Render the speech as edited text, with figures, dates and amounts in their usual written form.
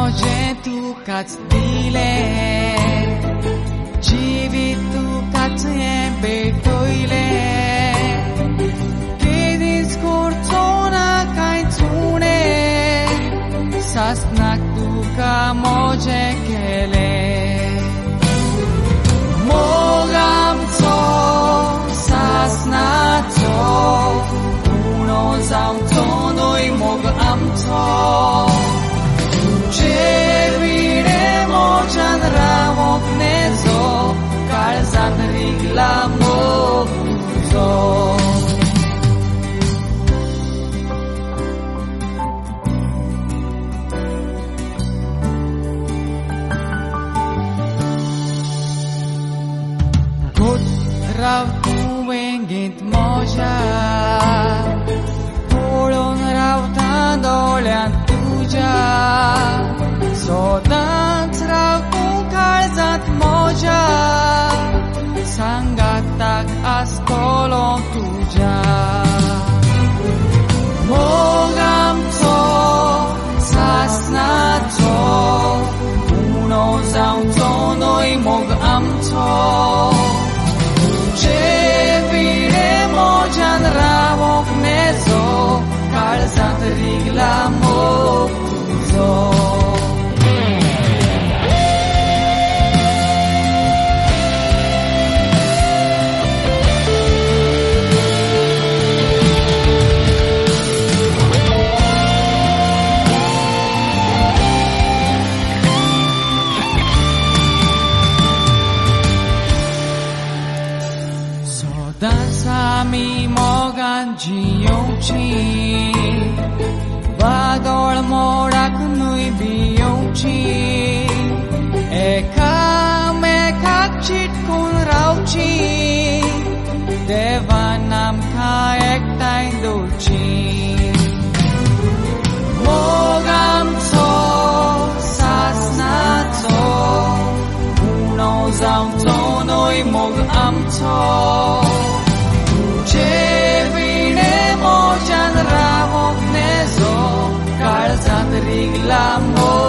मोजे तुकाच दिले जीवित तुकाच हें भेटोयले केदींच करचो ना कांयच उणें सासणाक तुका मोजे केले मोग आमचो सासणाचो उणो जावचो न्हय मोग आमचो जेविडे मोजान रावोंक नेजो काळजांत रिगला मोग तुजो राव तुवें घेत मोजा पळोवन रावता दोळ्यांत तुज्या सदांच राव तूं काळजांत मोजा सांगाताक आसतलो तुज्या मोग आमचो सासणाचो उणो जावचो न्हय मोग आमचो जेविडे मोजान रावोंक नेजो काळजांत रिगला मोग तुजो Sami mogan jiouchi Vadol morak nui biouchi Ekak chitkun rauchi Devanam ka ektai dulchi Mogamco sasnaco Uno zaumco noi mog amco जेविडे मोजान रावोंक नेजो काळजांत रिगला मोग